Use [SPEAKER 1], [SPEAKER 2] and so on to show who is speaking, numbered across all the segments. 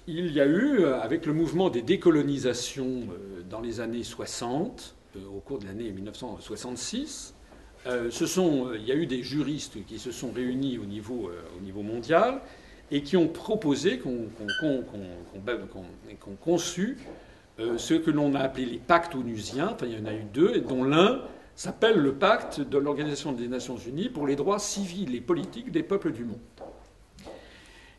[SPEAKER 1] il y a eu, avec le mouvement des décolonisations dans les années 60, au cours de l'année 1966, il y a eu des juristes qui se sont réunis au niveau mondial et qui ont proposé, qu'on conçu ce que l'on a appelé les pactes onusiens. Enfin, il y en a eu deux, et dont l'un s'appelle le pacte de l'Organisation des Nations Unies pour les droits civils et politiques des peuples du monde,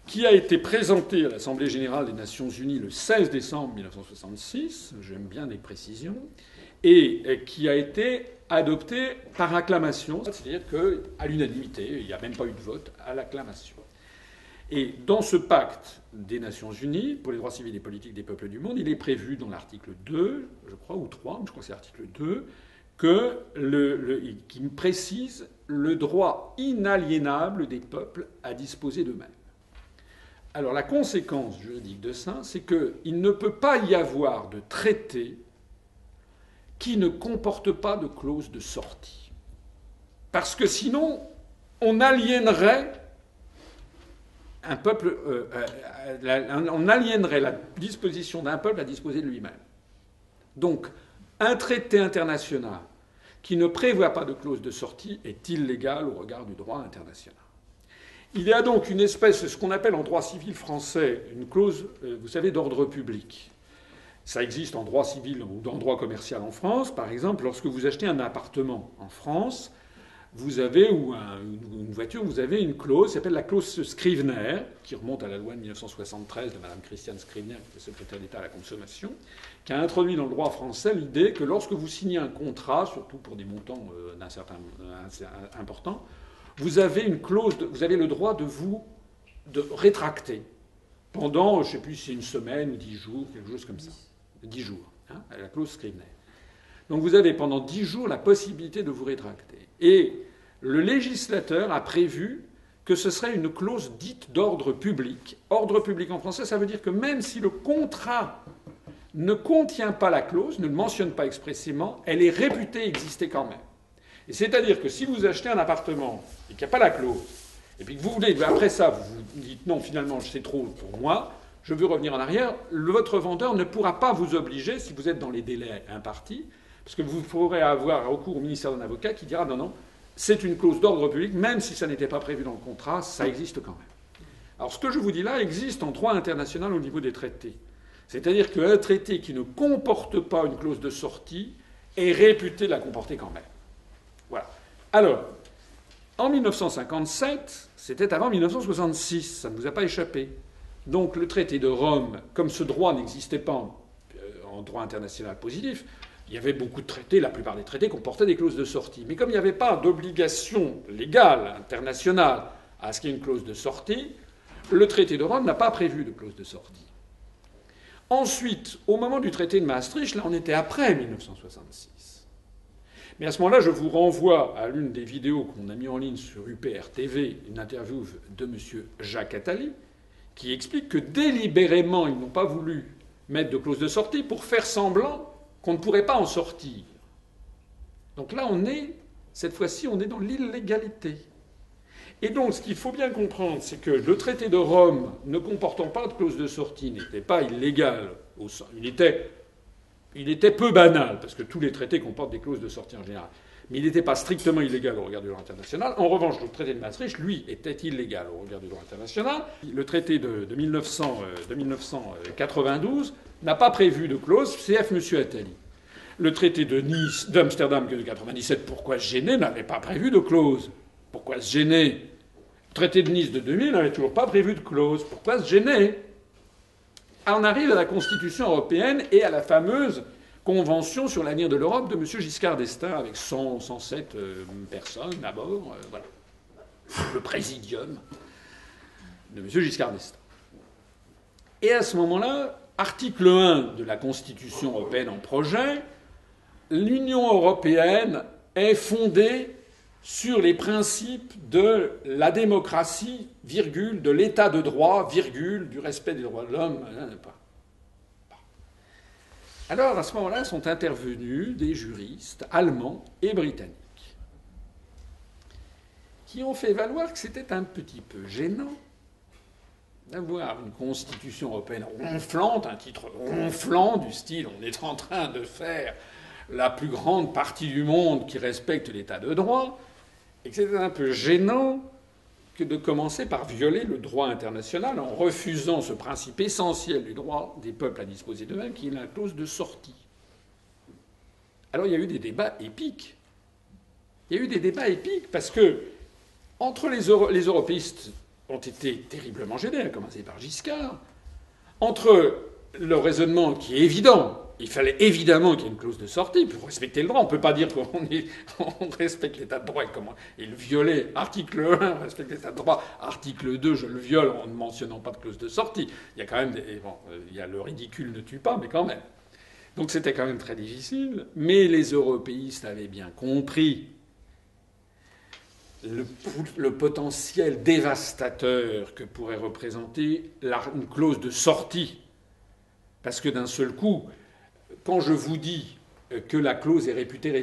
[SPEAKER 1] qui a été présenté à l'Assemblée générale des Nations unies le 16 décembre 1966, j'aime bien les précisions, et qui a été adopté par acclamation, c'est-à-dire qu'à l'unanimité, il n'y a même pas eu de vote, à l'acclamation. Et dans ce pacte des Nations unies pour les droits civils et politiques des peuples du monde, il est prévu dans l'article 2, je crois, ou 3, je crois que c'est l'article 2, qui précise le droit inaliénable des peuples à disposer d'eux-mêmes. Alors la conséquence juridique de ça, c'est qu'il ne peut pas y avoir de traité qui ne comporte pas de clause de sortie. Parce que sinon, on aliénerait un peuple, on aliénerait la disposition d'un peuple à disposer de lui-même. Donc, un traité international qui ne prévoit pas de clause de sortie est illégal au regard du droit international. Il y a donc une espèce, ce qu'on appelle en droit civil français, une clause, vous savez, d'ordre public. Ça existe en droit civil ou en droit commercial en France. Par exemple, lorsque vous achetez un appartement en France, vous avez, ou une voiture, vous avez une clause qui s'appelle la clause Scrivener, qui remonte à la loi de 1973 de Mme Christiane Scrivener, qui était secrétaire d'État à la consommation, qui a introduit dans le droit français l'idée que lorsque vous signez un contrat, surtout pour des montants d'un certain important, vous avez une clause, vous avez le droit de rétracter pendant, je ne sais plus si c'est une semaine ou 10 jours, quelque chose comme ça. 10 jours, hein, la clause Scrivener. Donc vous avez pendant 10 jours la possibilité de vous rétracter. Et le législateur a prévu que ce serait une clause dite d'ordre public. Ordre public en français, ça veut dire que même si le contrat ne contient pas la clause, ne le mentionne pas expressément, elle est réputée exister quand même. Et c'est-à-dire que si vous achetez un appartement et qu'il n'y a pas la clause, et puis que vous voulez, après ça, vous vous dites non, finalement, c'est trop pour moi, je veux revenir en arrière, votre vendeur ne pourra pas vous obliger, si vous êtes dans les délais impartis, parce que vous pourrez avoir recours au ministère d'un avocat qui dira non, non, c'est une clause d'ordre public, même si ça n'était pas prévu dans le contrat, ça existe quand même. Alors ce que je vous dis là existe en droit international au niveau des traités. C'est-à-dire qu'un traité qui ne comporte pas une clause de sortie est réputé la comporter quand même. Voilà. Alors, en 1957, c'était avant 1966, ça ne vous a pas échappé. Donc le traité de Rome, comme ce droit n'existait pas en droit international positif, il y avait beaucoup de traités, la plupart des traités comportaient des clauses de sortie. Mais comme il n'y avait pas d'obligation légale, internationale, à ce qu'il y ait une clause de sortie, le traité de Rome n'a pas prévu de clause de sortie. Ensuite, au moment du traité de Maastricht, là on était après 1966. Mais à ce moment-là, je vous renvoie à l'une des vidéos qu'on a mis en ligne sur UPR TV, une interview de M. Jacques Attali, qui explique que délibérément, ils n'ont pas voulu mettre de clause de sortie pour faire semblant qu'on ne pourrait pas en sortir. Donc là, cette fois-ci, on est dans l'illégalité. Et donc, ce qu'il faut bien comprendre, c'est que le traité de Rome, ne comportant pas de clause de sortie, n'était pas illégal. Il était peu banal, parce que tous les traités comportent des clauses de sortie en général. Mais il n'était pas strictement illégal au regard du droit international. En revanche, le traité de Maastricht, lui, était illégal au regard du droit international. Le traité de 1992 n'a pas prévu de clause, CF M. Attali. Le traité d'Amsterdam de 1997, pourquoi se gêner, n'avait pas prévu de clause. Pourquoi se gêner? Le traité de Nice de 2000 n'avait toujours pas prévu de clause. Pourquoi se gêner? On arrive à la Constitution européenne et à la fameuse Convention sur l'avenir de l'Europe de M. Giscard d'Estaing, avec 107 personnes à bord. Voilà. Le présidium de M. Giscard d'Estaing. Et à ce moment-là, article 1 de la Constitution européenne en projet, l'Union européenne est fondée sur les principes de la démocratie, virgule, de l'état de droit, virgule, du respect des droits de l'homme. Alors, à ce moment-là, sont intervenus des juristes allemands et britanniques qui ont fait valoir que c'était un petit peu gênant d'avoir une constitution européenne ronflante, un titre ronflant du style on est en train de faire la plus grande partie du monde qui respecte l'état de droit, et que c'était un peu gênant que de commencer par violer le droit international en refusant ce principe essentiel du droit des peuples à disposer d'eux-mêmes, qui est la clause de sortie. Alors il y a eu des débats épiques. Il y a eu des débats épiques parce que, entre les européistes ont été terriblement gênés, à commencer par Giscard, entre le raisonnement qui est évident, il fallait évidemment qu'il y ait une clause de sortie pour respecter le droit. On ne peut pas dire qu'on respecte l'état de droit et le violer. Article 1, respecte l'état de droit. Article 2, je le viole en ne mentionnant pas de clause de sortie. Il y a quand même il y a le ridicule ne tue pas, mais quand même. Donc c'était quand même très difficile. Mais les européistes avaient bien compris le potentiel dévastateur que pourrait représenter une clause de sortie. Parce que d'un seul coup, quand je vous dis que la clause est réputée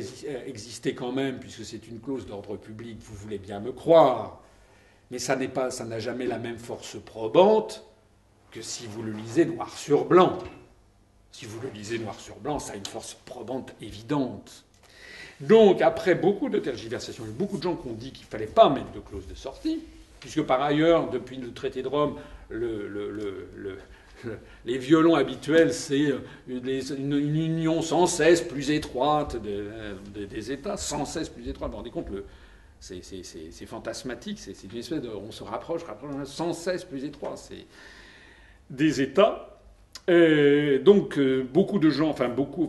[SPEAKER 1] exister quand même, puisque c'est une clause d'ordre public, vous voulez bien me croire, mais ça n'a jamais la même force probante que si vous le lisez noir sur blanc. Si vous le lisez noir sur blanc, ça a une force probante évidente. Donc, après beaucoup de tergiversations, il y a beaucoup de gens qui ont dit qu'il ne fallait pas mettre de clause de sortie, puisque par ailleurs, depuis le traité de Rome, les violons habituels, c'est une union sans cesse plus étroite des États, sans cesse plus étroite. Vous vous rendez compte, c'est fantasmatique, c'est une espèce de... On se rapproche, sans cesse plus étroit. C'est des États. Donc beaucoup de gens, beaucoup,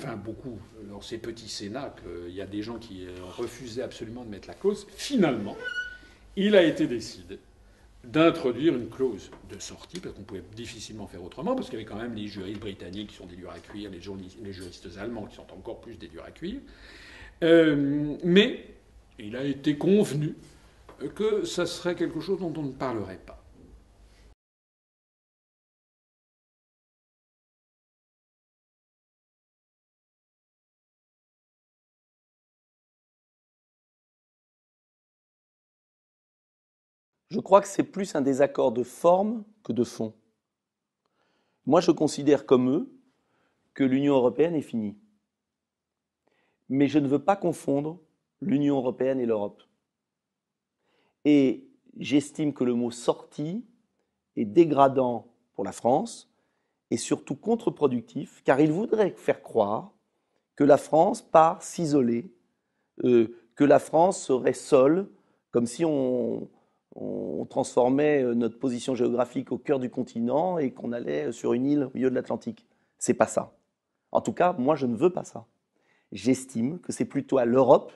[SPEAKER 1] dans ces petits sénats, il y a des gens qui refusaient absolument de mettre la clause. Finalement, il a été décidé d'introduire une clause de sortie, parce qu'on pouvait difficilement faire autrement, parce qu'il y avait quand même les juristes britanniques qui sont des durs à cuire, les juristes allemands qui sont encore plus des durs à cuire. Mais il a été convenu que ça serait quelque chose dont on ne parlerait pas.
[SPEAKER 2] Je crois que c'est plus un désaccord de forme que de fond. Moi, je considère comme eux que l'Union européenne est finie. Mais je ne veux pas confondre l'Union européenne et l'Europe. Et j'estime que le mot sortie est dégradant pour la France et surtout contre-productif, car il voudrait faire croire que la France part s'isoler, que la France serait seule, comme si on transformait notre position géographique au cœur du continent et qu'on allait sur une île au milieu de l'Atlantique. C'est pas ça. En tout cas, moi, je ne veux pas ça. J'estime que c'est plutôt à l'Europe,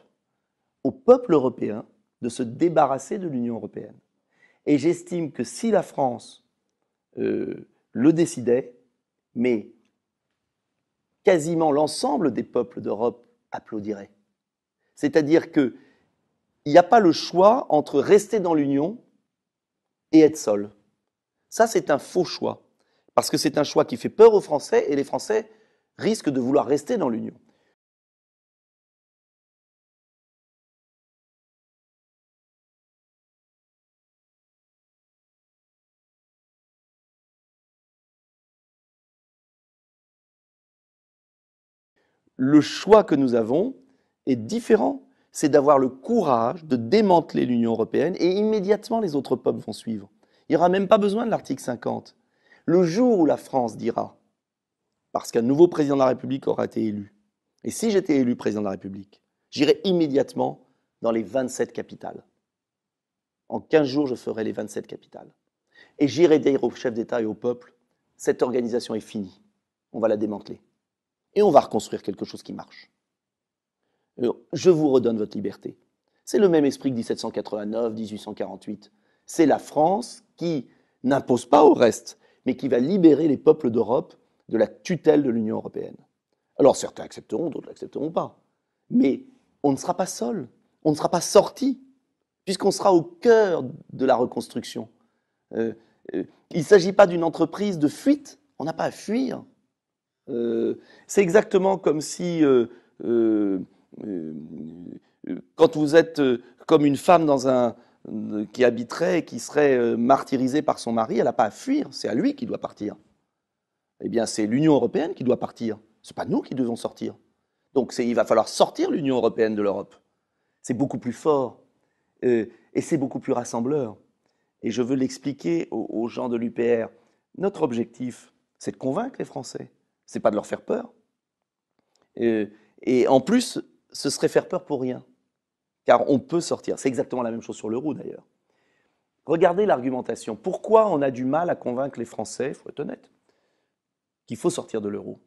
[SPEAKER 2] au peuple européen, de se débarrasser de l'Union européenne. Et j'estime que si la France le décidait, mais quasiment l'ensemble des peuples d'Europe applaudirait. C'est-à-dire qu'il n'y a pas le choix entre rester dans l'Union et être seul. Ça, c'est un faux choix. Parce que c'est un choix qui fait peur aux Français et les Français risquent de vouloir rester dans l'Union. Le choix que nous avons est différent. C'est d'avoir le courage de démanteler l'Union européenne et immédiatement les autres peuples vont suivre. Il n'y aura même pas besoin de l'article 50. Le jour où la France dira, parce qu'un nouveau président de la République aura été élu, et si j'étais élu président de la République, j'irai immédiatement dans les 27 capitales. En 15 jours, je ferai les 27 capitales. Et j'irai dire aux chefs d'État et au peuple, cette organisation est finie, on va la démanteler. Et on va reconstruire quelque chose qui marche. Je vous redonne votre liberté. C'est le même esprit que 1789, 1848. C'est la France qui n'impose pas au reste, mais qui va libérer les peuples d'Europe de la tutelle de l'Union européenne. Alors certains accepteront, d'autres n'accepteront pas. Mais on ne sera pas seul, on ne sera pas sorti, puisqu'on sera au cœur de la reconstruction. Il ne s'agit pas d'une entreprise de fuite, on n'a pas à fuir. C'est exactement comme si, quand vous êtes comme une femme dans qui habiterait et qui serait martyrisée par son mari, elle n'a pas à fuir, c'est à lui qui doit partir. Eh bien, c'est l'Union européenne qui doit partir. Ce n'est pas nous qui devons sortir. Donc, il va falloir sortir l'Union européenne de l'Europe. C'est beaucoup plus fort et c'est beaucoup plus rassembleur. Et je veux l'expliquer aux gens de l'UPR. Notre objectif, c'est de convaincre les Français. Ce n'est pas de leur faire peur. Et en plus, ce serait faire peur pour rien. Car on peut sortir. C'est exactement la même chose sur l'euro d'ailleurs. Regardez l'argumentation. Pourquoi on a du mal à convaincre les Français, il faut être honnête, qu'il faut sortir de l'euro?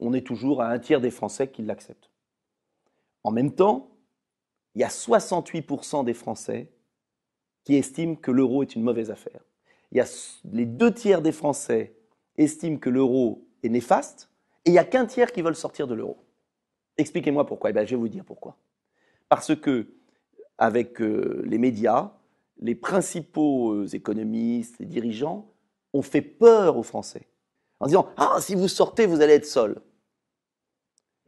[SPEAKER 2] On est toujours à un tiers des Français qui l'acceptent. En même temps, il y a 68% des Français qui estiment que l'euro est une mauvaise affaire. Il y a les 2 tiers des Français estiment que l'euro est néfaste et il n'y a qu'un tiers qui veulent sortir de l'euro. Expliquez-moi pourquoi. Eh bien, je vais vous dire pourquoi. Parce que, avec les médias, les principaux économistes, les dirigeants ont fait peur aux Français en disant « Ah, si vous sortez, vous allez être seul ».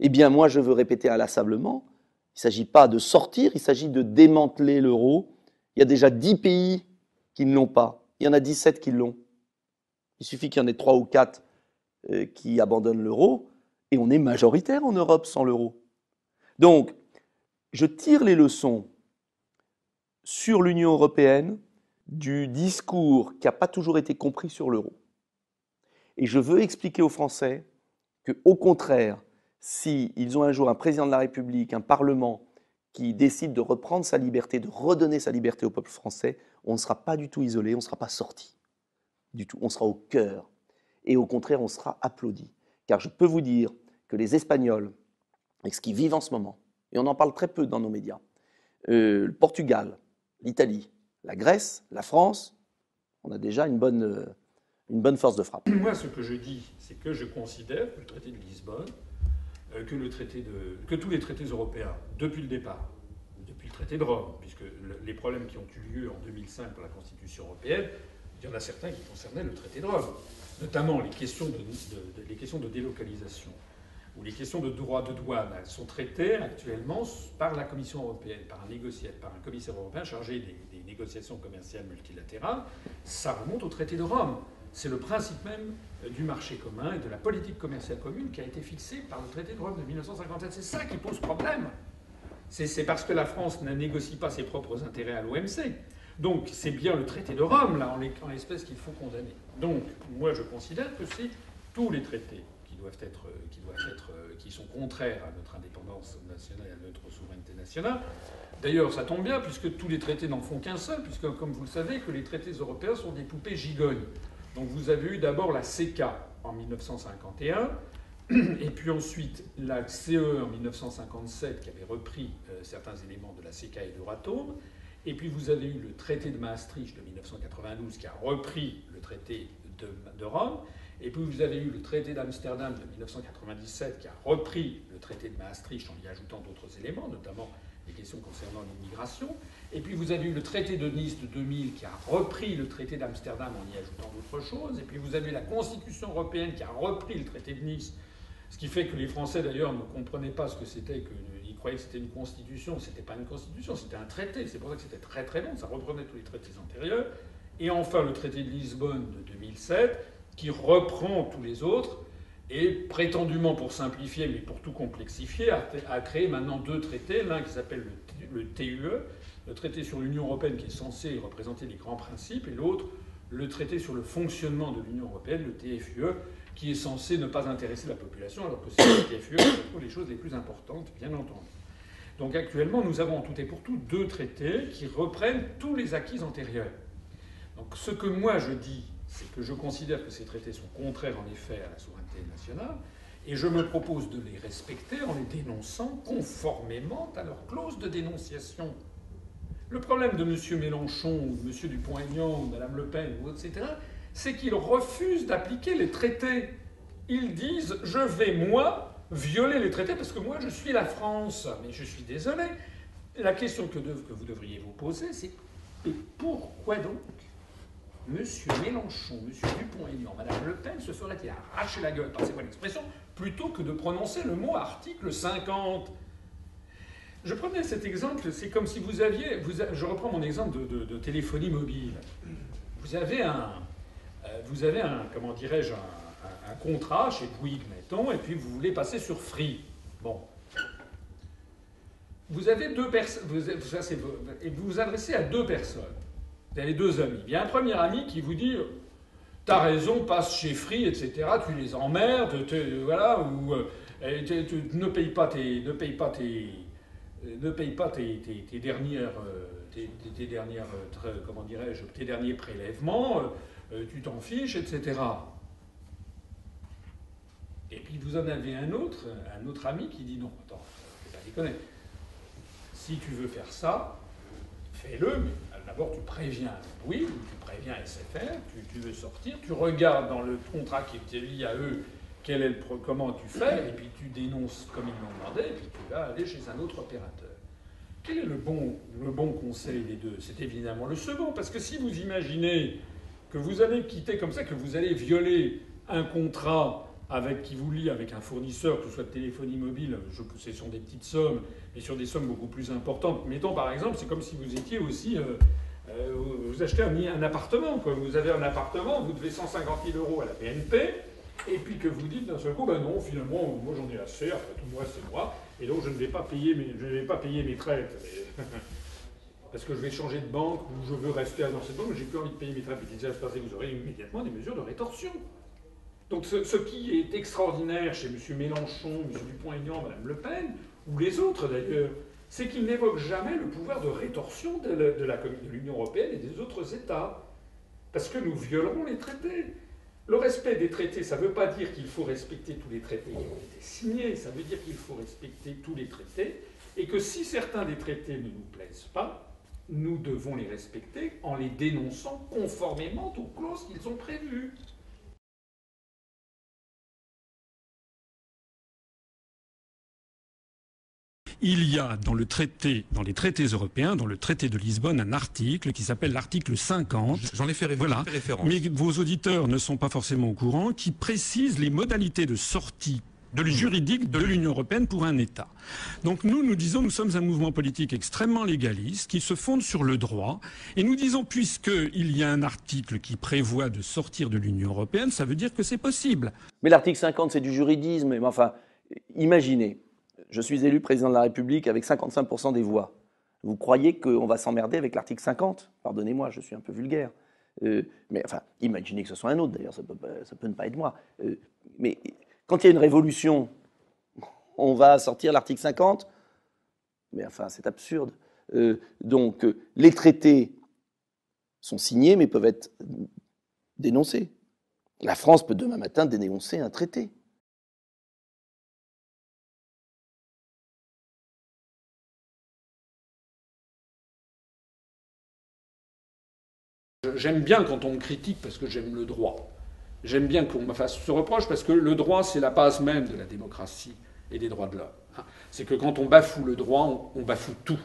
[SPEAKER 2] Eh bien, moi, je veux répéter inlassablement, il ne s'agit pas de sortir, il s'agit de démanteler l'euro. Il y a déjà 10 pays qui ne l'ont pas. Il y en a 17 qui l'ont. Il suffit qu'il y en ait 3 ou 4 qui abandonnent l'euro, et on est majoritaire en Europe sans l'euro. Donc, je tire les leçons sur l'Union européenne du discours qui n'a pas toujours été compris sur l'euro. Et je veux expliquer aux Français qu'au contraire, s'ils ont un jour un président de la République, un Parlement qui décide de reprendre sa liberté, de redonner sa liberté au peuple français, on ne sera pas du tout isolé, on ne sera pas sorti. Du tout, on sera au cœur. Et au contraire, on sera applaudi. Car je peux vous dire que les Espagnols, avec ce qu'ils vivent en ce moment, et on en parle très peu dans nos médias, le Portugal, l'Italie, la Grèce, la France, on a déjà une bonne force de frappe.
[SPEAKER 1] Moi, ce que je dis, c'est que je considère que le traité de Lisbonne, que tous les traités européens, depuis le départ, depuis le traité de Rome, puisque les problèmes qui ont eu lieu en 2005 pour la Constitution européenne, il y en a certains qui concernaient le traité de Rome, notamment les questions de délocalisation ou les questions de droit de douane. Elles sont traitées actuellement par la Commission européenne, par un commissaire européen chargé des négociations commerciales multilatérales. Ça remonte au traité de Rome. C'est le principe même du marché commun et de la politique commerciale commune qui a été fixé par le traité de Rome de 1957. C'est ça qui pose problème. C'est parce que la France ne négocie pas ses propres intérêts à l'OMC. Donc c'est bien le traité de Rome, là, en l'espèce, qu'il faut condamner. Donc moi je considère que c'est tous les traités qui sont contraires à notre indépendance nationale et à notre souveraineté nationale. D'ailleurs, ça tombe bien, puisque tous les traités n'en font qu'un seul, puisque, comme vous le savez, que les traités européens sont des poupées gigognes. Donc vous avez eu d'abord la CECA en 1951, et puis ensuite la CE en 1957, qui avait repris certains éléments de la CECA et d'Euratom, et puis vous avez eu le traité de Maastricht de 1992, qui a repris le traité de Rome, et puis vous avez eu le traité d'Amsterdam de 1997, qui a repris le traité de Maastricht en y ajoutant d'autres éléments, notamment les questions concernant l'immigration. Et puis vous avez eu le traité de Nice de 2000 qui a repris le traité d'Amsterdam en y ajoutant d'autres choses. Et puis vous avez eu la Constitution européenne qui a repris le traité de Nice. Ce qui fait que les Français, d'ailleurs, ne comprenaient pas ce que c'était, ils croyaient que c'était une constitution. C'était pas une constitution, c'était un traité. C'est pour ça que c'était très très long, ça reprenait tous les traités antérieurs. Et enfin le traité de Lisbonne de 2007 qui reprend tous les autres et prétendument pour simplifier, mais pour tout complexifier, a créé maintenant 2 traités. L'un qui s'appelle le TUE, le traité sur l'Union européenne qui est censé représenter les grands principes, et l'autre, le traité sur le fonctionnement de l'Union européenne, le TFUE, qui est censé ne pas intéresser la population, alors que c'est le TFUE qui trouve les choses les plus importantes, bien entendu. Donc actuellement, nous avons en tout et pour tout 2 traités qui reprennent tous les acquis antérieurs. Donc ce que moi je dis, c'est que je considère que ces traités sont contraires en effet à la souveraineté nationale, et je me propose de les respecter en les dénonçant conformément à leur clause de dénonciation. Le problème de M. Mélenchon, ou de M. Dupont-Aignan, ou de Mme Le Pen, ou etc., c'est qu'ils refusent d'appliquer les traités. Ils disent « je vais, moi, violer les traités parce que moi, je suis la France ». Mais je suis désolé. La question que vous devriez vous poser, c'est « et pourquoi donc M. Mélenchon, M. Dupont-Aignan, Mme Le Pen se ferait-il arracher la gueule, passez-moi l'expression, plutôt que de prononcer le mot article 50 » Je prenais cet exemple, c'est comme si vous aviez, je reprends mon exemple de téléphonie mobile. Vous avez comment dirais-je, un contrat chez Bouygues, mettons, et puis vous voulez passer sur Free. Bon. Vous avez deux personnes, et vous vous adressez à deux personnes. Vous avez deux amis. Il y a un premier ami qui vous dit t'as raison, passe chez Free, etc. Tu les emmerdes, voilà, ou ne paye pas tes dernières, comment dirais-je, tes derniers prélèvements, tu t'en fiches, etc. Et puis vous en avez un autre ami qui dit non, attends, faut pas déconner. Si tu veux faire ça, fais-le, mais d'abord tu préviens oui, ou tu préviens SFR, tu veux sortir, tu regardes dans le contrat qui est lié à eux comment tu fais, et puis tu dénonces comme ils l'ont demandé, et puis tu vas aller chez un autre opérateur. Quel est le bon conseil des deux? C'est évidemment le second, parce que si vous imaginez que vous allez quitter comme ça, que vous allez violer un contrat qui vous lie avec un fournisseur, que ce soit de téléphonie mobile, ce sont des petites sommes, mais sur des sommes beaucoup plus importantes. Mettons par exemple, c'est comme si vous étiez aussi... vous achetez un appartement, quoi. Vous avez un appartement, vous devez 150 000 € à la BNP, et puis que vous dites d'un seul coup, ben non, finalement, moi j'en ai assez, après tout moi c'est moi, et donc je ne vais pas payer mes traites. Parce que je vais changer de banque, ou je veux rester dans cette banque, mais j'ai plus envie de payer mes traites. Et ça se passe, vous aurez immédiatement des mesures de rétorsion. Donc ce qui est extraordinaire chez M. Mélenchon, M. Dupont-Aignan, Mme Le Pen, ou les autres d'ailleurs, c'est qu'ils n'évoquent jamais le pouvoir de rétorsion de l'Union européenne et des autres États. Parce que nous violerons les traités. Le respect des traités, ça ne veut pas dire qu'il faut respecter tous les traités qui ont été signés, ça veut dire qu'il faut respecter tous les traités, et que si certains des traités ne nous plaisent pas, nous devons les respecter en les dénonçant conformément aux clauses qu'ils ont prévues.
[SPEAKER 3] Il y a dans les traités européens, dans le traité de Lisbonne, un article qui s'appelle l'article 50.
[SPEAKER 4] J'en ai fait référence.
[SPEAKER 3] Mais vos auditeurs ne sont pas forcément au courant, qui précise les modalités de sortie juridique de l'Union européenne pour un État. Donc nous disons, nous sommes un mouvement politique extrêmement légaliste qui se fonde sur le droit, et nous disons, puisqu'il y a un article qui prévoit de sortir de l'Union européenne, ça veut dire que c'est possible.
[SPEAKER 2] Mais l'article 50, c'est du juridisme. Mais enfin, imaginez, je suis élu président de la République avec 55% des voix. Vous croyez qu'on va s'emmerder avec l'article 50? Pardonnez-moi, je suis un peu vulgaire. Mais enfin, imaginez que ce soit un autre, d'ailleurs, ça peut ne pas être moi. Mais quand il y a une révolution, on va sortir l'article 50? Mais enfin, c'est absurde. Donc, les traités sont signés, mais peuvent être dénoncés. La France peut demain matin dénoncer un traité.
[SPEAKER 1] J'aime bien quand on me critique parce que j'aime le droit. J'aime bien qu'on me fasse ce reproche parce que le droit, c'est la base même de la démocratie et des droits de l'homme. C'est que quand on bafoue le droit, on bafoue tout.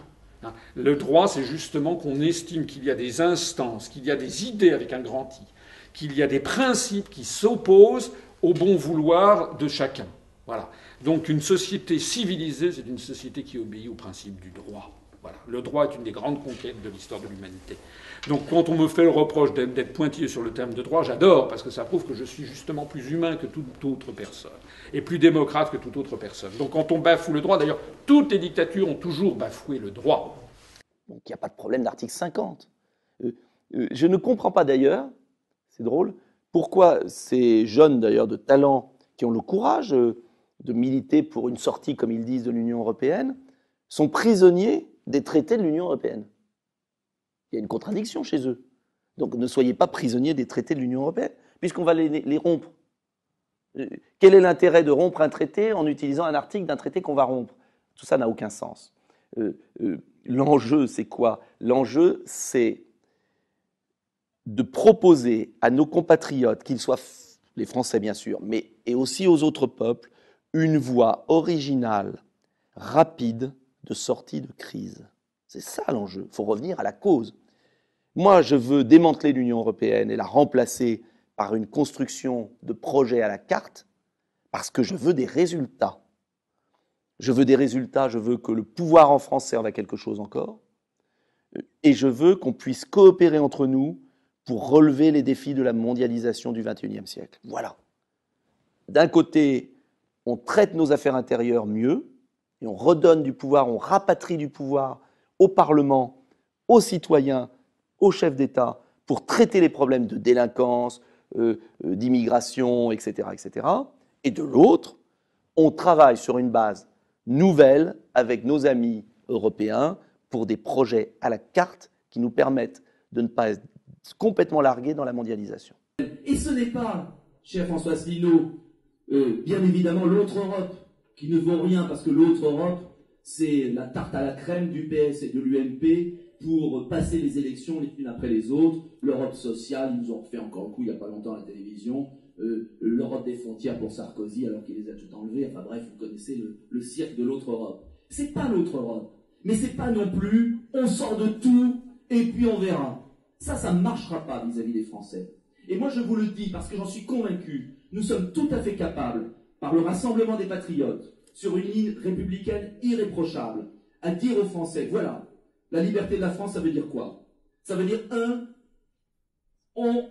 [SPEAKER 1] Le droit, c'est justement qu'on estime qu'il y a des instances, qu'il y a des idées avec un grand I, qu'il y a des principes qui s'opposent au bon vouloir de chacun. Voilà. Donc une société civilisée, c'est une société qui obéit au principe du droit. Voilà. Le droit est une des grandes conquêtes de l'histoire de l'humanité. Donc quand on me fait le reproche d'être pointilleux sur le terme de droit, j'adore, parce que ça prouve que je suis justement plus humain que toute autre personne, et plus démocrate que toute autre personne. Donc quand on bafoue le droit, d'ailleurs, toutes les dictatures ont toujours bafoué le droit.
[SPEAKER 2] Donc il n'y a pas de problème d'article 50. Je ne comprends pas d'ailleurs, c'est drôle, pourquoi ces jeunes d'ailleurs de talent qui ont le courage de militer pour une sortie, comme ils disent, de l'Union européenne, sont prisonniers des traités de l'Union européenne. Il y a une contradiction chez eux. Donc ne soyez pas prisonniers des traités de l'Union européenne, puisqu'on va les rompre. Quel est l'intérêt de rompre un traité en utilisant un article d'un traité qu'on va rompre? Tout ça n'a aucun sens. L'enjeu, c'est quoi? L'enjeu, c'est de proposer à nos compatriotes, qu'ils soient les Français bien sûr, mais et aussi aux autres peuples, une voie originale, rapide, de sortie de crise. C'est ça l'enjeu. Il faut revenir à la cause. Moi, je veux démanteler l'Union européenne et la remplacer par une construction de projets à la carte parce que je veux des résultats. Je veux des résultats, je veux que le pouvoir en France serve à quelque chose encore. Et je veux qu'on puisse coopérer entre nous pour relever les défis de la mondialisation du XXIe siècle. Voilà. D'un côté, on traite nos affaires intérieures mieux, et on redonne du pouvoir, on rapatrie du pouvoir au Parlement, aux citoyens, aux chefs d'État, pour traiter les problèmes de délinquance, d'immigration, etc., etc. Et de l'autre, on travaille sur une base nouvelle avec nos amis européens pour des projets à la carte qui nous permettent de ne pas être complètement largués dans la mondialisation.
[SPEAKER 4] Et ce n'est pas, cher François Asselineau, bien évidemment l'autre Europe qui ne vaut rien parce que l'autre Europe, c'est la tarte à la crème du PS et de l'UMP pour passer les élections les unes après les autres. L'Europe sociale, ils nous ont refait encore le coup il n'y a pas longtemps à la télévision. L'Europe des frontières pour Sarkozy alors qu'il les a tout enlevées. Enfin bref, vous connaissez le cirque de l'autre Europe. C'est pas l'autre Europe, mais c'est pas non plus on sort de tout et puis on verra. Ça ne marchera pas vis-à-vis des Français. Et moi je vous le dis parce que j'en suis convaincu, nous sommes tout à fait capables, par le Rassemblement des Patriotes, sur une ligne républicaine irréprochable, à dire aux Français, voilà, la liberté de la France, ça veut dire quoi? Ça veut dire, on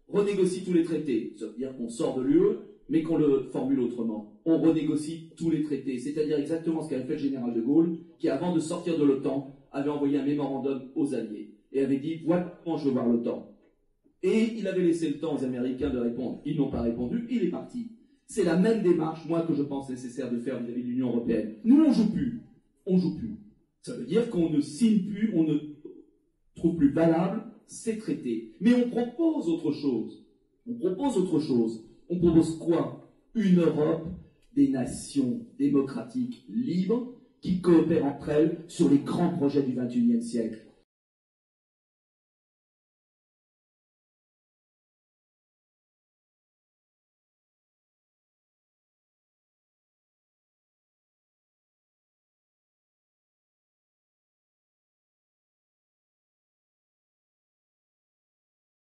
[SPEAKER 4] renégocie tous les traités. Ça veut dire qu'on sort de l'UE, mais qu'on le formule autrement. On renégocie tous les traités. C'est-à-dire exactement ce qu'avait fait le général de Gaulle, qui avant de sortir de l'OTAN, avait envoyé un mémorandum aux Alliés, et avait dit, voilà comment je veux voir l'OTAN. Et il avait laissé le temps aux Américains de répondre. Ils n'ont pas répondu, il est parti. C'est la même démarche, moi, que je pense nécessaire de faire vis-à-vis de l'Union européenne. Nous, on joue plus. On joue plus. Ça veut dire qu'on ne signe plus, on ne trouve plus valable ces traités. Mais on propose autre chose. On propose autre chose. On propose quoi? Une Europe des nations démocratiques libres qui coopèrent entre elles sur les grands projets du XXIe siècle.